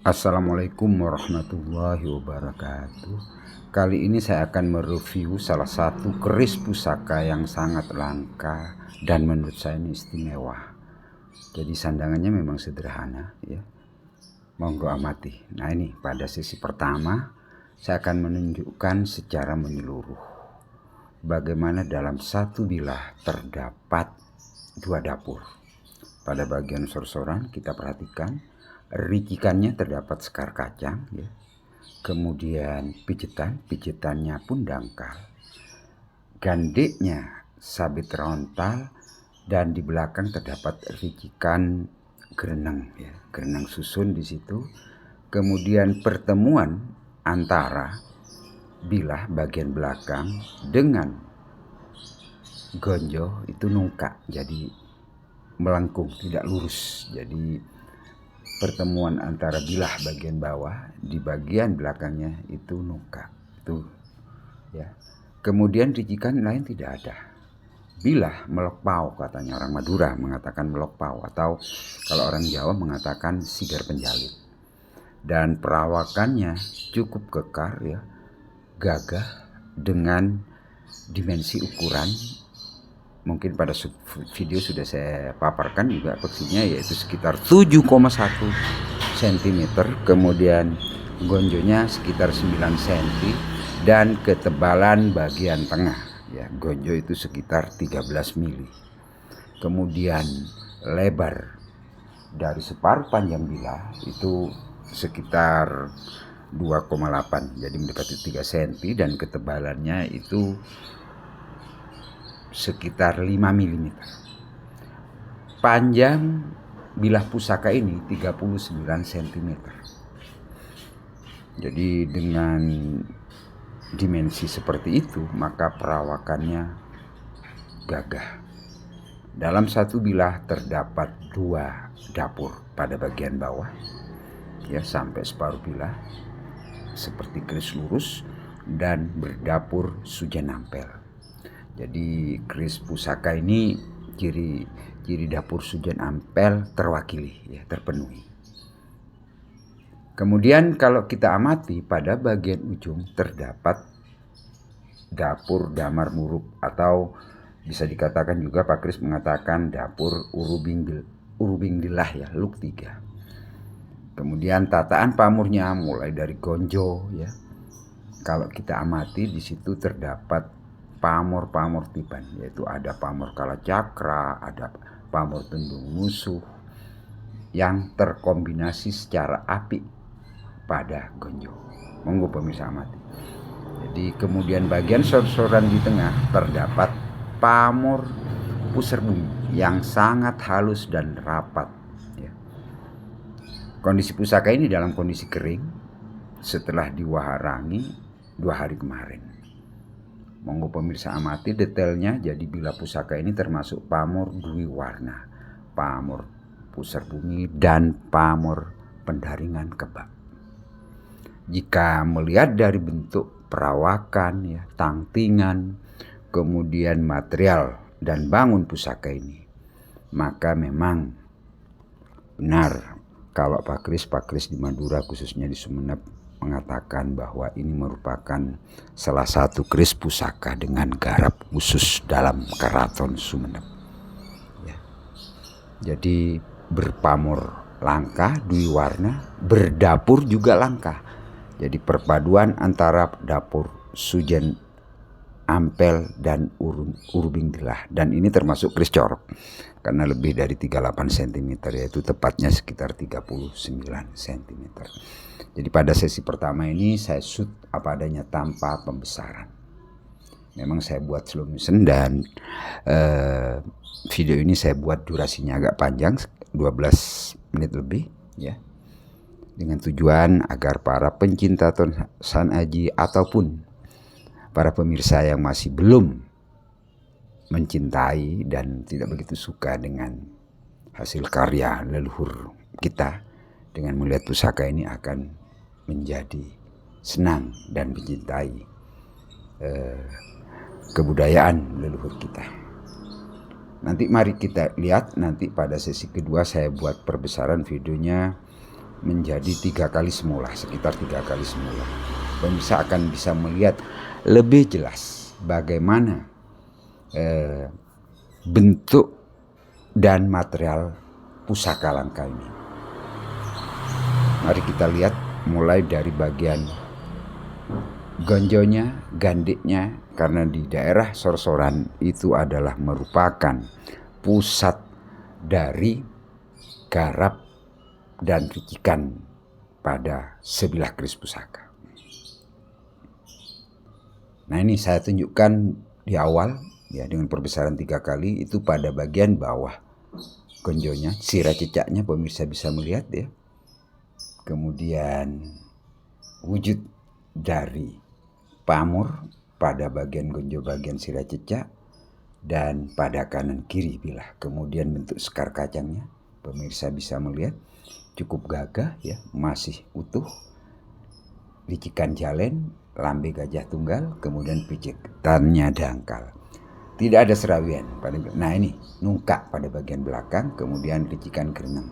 Assalamualaikum warahmatullahi wabarakatuh. Kali ini saya akan mereview salah satu keris pusaka yang sangat langka dan menurut saya ini istimewa. Jadi sandangannya memang sederhana ya. Monggo amati. Nah ini pada sesi pertama saya akan menunjukkan secara menyeluruh bagaimana dalam satu bilah terdapat dua dapur. Pada bagian sorsoran kita perhatikan ricikannya terdapat sekar kacang ya. Kemudian pijetannya pun dangkal. Gandiknya sabit rontal dan di belakang terdapat ricikan gereneng ya, gereneng susun di situ. Kemudian pertemuan antara bilah bagian belakang dengan gonjo itu nungkak, jadi melengkung, tidak lurus. Jadi pertemuan antara bilah bagian bawah di bagian belakangnya itu nungkak tuh ya. Kemudian ricikan lain tidak ada. Bilah melokpau, katanya orang Madura mengatakan melokpau, atau kalau orang Jawa mengatakan sigar penjalin. Dan perawakannya cukup kekar ya, gagah dengan dimensi ukuran. Mungkin pada video sudah saya paparkan juga porsinya, yaitu sekitar 7,1 cm. Kemudian gonjonya sekitar 9 cm dan ketebalan bagian tengah ya, gonjo itu sekitar 13 mili. Kemudian lebar dari separuh panjang bilah itu sekitar 2,8, jadi mendekati 3 cm, dan ketebalannya itu sekitar 5 mm. Panjang bilah pusaka ini 39 cm. Jadi dengan dimensi seperti itu maka perawakannya gagah. Dalam satu bilah terdapat dua dapur pada bagian bawah ya, sampai separuh bilah seperti keris lurus dan berdapur sujen ampel. Jadi keris pusaka ini ciri dapur sujen ampel terwakili ya, terpenuhi. Kemudian kalau kita amati pada bagian ujung terdapat dapur damar muruk, atau bisa dikatakan juga Pak Kris mengatakan dapur urubing dilah ya, luk 3. Kemudian tataan pamornya mulai dari gonjo ya. Kalau kita amati di situ terdapat pamor tiban, yaitu ada pamor kalacakra, ada pamor tendung musuh yang terkombinasi secara apik pada gonjo. Monggo pemirsa amati. Jadi kemudian bagian sorsoran di tengah terdapat pamor pusar bumi yang sangat halus dan rapat ya. Kondisi pusaka ini dalam kondisi kering setelah diwaharangi 2 hari kemarin. Monggo pemirsa amati detailnya. Jadi bilah pusaka ini termasuk pamor dwi warna, pamor pusar bumi, dan pamor pendaringan kebak. Jika melihat dari bentuk perawakan ya, tangtingan, kemudian material dan bangun pusaka ini, maka memang benar kalau Pak Kris di Madura, khususnya di Sumeneb, mengatakan bahwa ini merupakan salah satu keris pusaka dengan garap khusus dalam Keraton Sumeneb ya. Jadi berpamor langka, dwi warna, berdapur juga langka. Jadi perpaduan antara dapur sujen ampel dan urubing dilah, dan ini termasuk keris corok karena lebih dari 38 cm, yaitu tepatnya sekitar 39 cm. Jadi pada sesi pertama ini saya shoot apa adanya tanpa pembesaran. Memang saya buat slow motion, dan video ini saya buat durasinya agak panjang, 12 menit lebih ya, dengan tujuan agar para pencinta Tonsan Aji ataupun para pemirsa yang masih belum mencintai dan tidak begitu suka dengan hasil karya leluhur kita, dengan melihat pusaka ini akan menjadi senang dan mencintai kebudayaan leluhur kita. Nanti mari kita lihat nanti pada sesi kedua saya buat perbesaran videonya menjadi 3 kali semula, sekitar 3 kali semula. Pemirsa akan bisa melihat lebih jelas bagaimana bentuk dan material pusaka langka ini. Mari kita lihat mulai dari bagian gonjonya, gandiknya, karena di daerah Sorsoran itu adalah merupakan pusat dari garap dan ricikan pada sebilah keris pusaka. Nah, ini saya tunjukkan di awal ya dengan perbesaran 3 kali, itu pada bagian bawah gonjonya, sirah cecaknya pemirsa bisa melihat ya. Kemudian wujud dari pamor pada bagian gonjo bagian sirah cecak dan pada kanan kiri bilah. Kemudian bentuk sekar kacangnya pemirsa bisa melihat cukup gagah ya, masih utuh. Licikan jalen, lambe gajah tunggal, kemudian pijitannya dangkal. Tidak ada serawian. Nah, ini nungkak pada bagian belakang, kemudian licikan gerenang.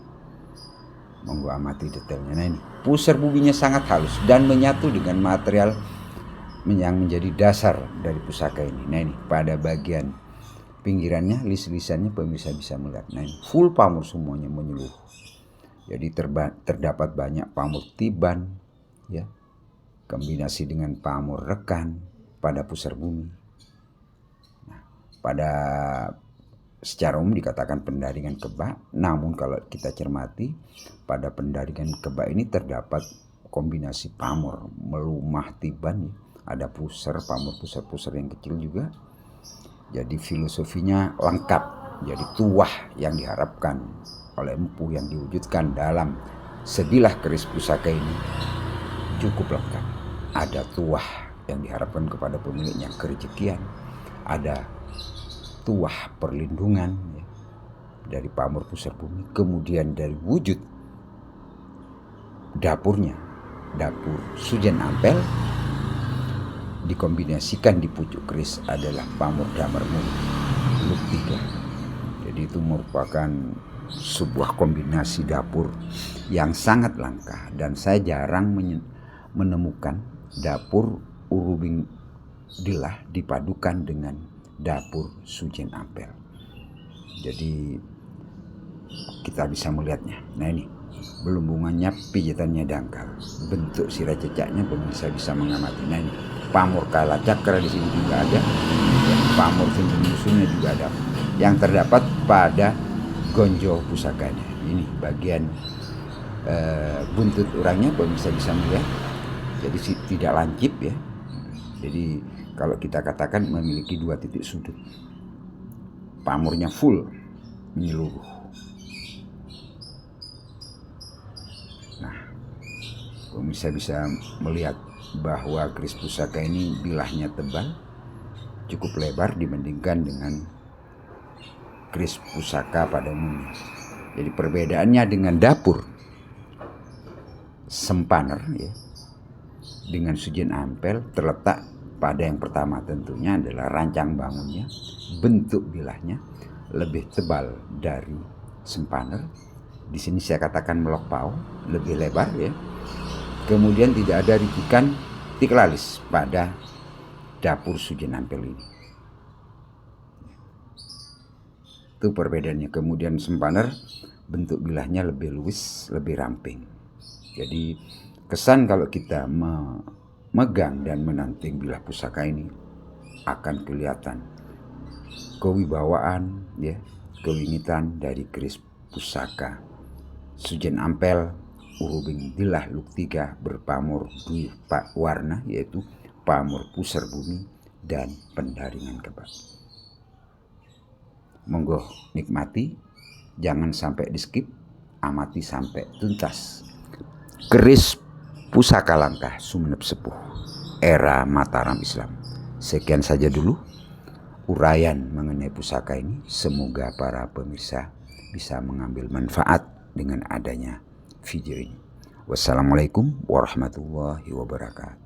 Monggo amati detailnya. Nah, ini pusar buminya sangat halus dan menyatu dengan material yang menjadi dasar dari pusaka ini. Nah, ini pada bagian pinggirannya, lis-lisannya pemirsa bisa melihat. Nah, ini full pamor semuanya menyeluruh. Jadi terdapat banyak pamor tiban ya, kombinasi dengan pamor rekan pada pusar bumi. Nah, pada secara umum dikatakan pendaringan kebak, namun kalau kita cermati pada pendaringan kebak ini terdapat kombinasi pamor melumah tiban ya. Ada pusar, pamor pusar-pusar yang kecil juga. Jadi filosofinya lengkap. Jadi tuah yang diharapkan oleh empu yang diwujudkan dalam sebilah keris pusaka ini cukup lengkap. Ada tuah yang diharapkan kepada pemiliknya kerejekian, ada tuah perlindungan ya, dari pamor pusar bumi, kemudian dari wujud dapurnya, dapur Sujen Ampel, dikombinasikan di pucuk keris adalah pamor damar mulut luk 3. Jadi itu merupakan sebuah kombinasi dapur yang sangat langka, dan saya jarang menemukan dapur Urubing Dilah dipadukan dengan dapur Sujen Ampel. Jadi kita bisa melihatnya. Nah, ini belumbungannya, pijitannya dangkal, bentuk sirah cecaknya pemirsa bisa mengamati. Nah, ini pamor kala cakra di sini juga ada, pamor cincin musuhnya juga ada, yang terdapat pada gonjo pusakanya. Ini bagian buntut orangnya pemirsa bisa melihat. Jadi tidak lancip ya. Jadi kalau kita katakan memiliki 2 titik sudut. Pamornya full menyeluruh. Nah, pemirsa bisa melihat bahwa keris pusaka ini bilahnya tebal, cukup lebar dibandingkan dengan keris pusaka pada umumnya. Jadi perbedaannya dengan dapur Sempaner ya, dengan Sujen Ampel terletak pada yang pertama tentunya adalah rancang bangunnya, bentuk bilahnya lebih tebal dari Sempaner. Di sini saya katakan melok pau, lebih lebar ya. Kemudian tidak ada ricikan tiklalis pada dapur Sujen Ampel ini. Itu perbedaannya. Kemudian Sempaner bentuk bilahnya lebih luwes, lebih ramping. Jadi kesan kalau kita memegang dan menanting bilah pusaka ini akan kelihatan kewibawaan ya, kewingitan dari keris pusaka Sujen Ampel Urubing Dilah luk 3 berpamor 2 warna, yaitu pamor pusar bumi dan pendaringan kebak. Monggo nikmati, jangan sampai di skip, amati sampai tuntas keris pusaka langka Sumeneb Sepuh era Mataram Islam. Sekian saja dulu uraian mengenai pusaka ini. Semoga para pemirsa bisa mengambil manfaat dengan adanya video ini. Wassalamualaikum warahmatullahi wabarakatuh.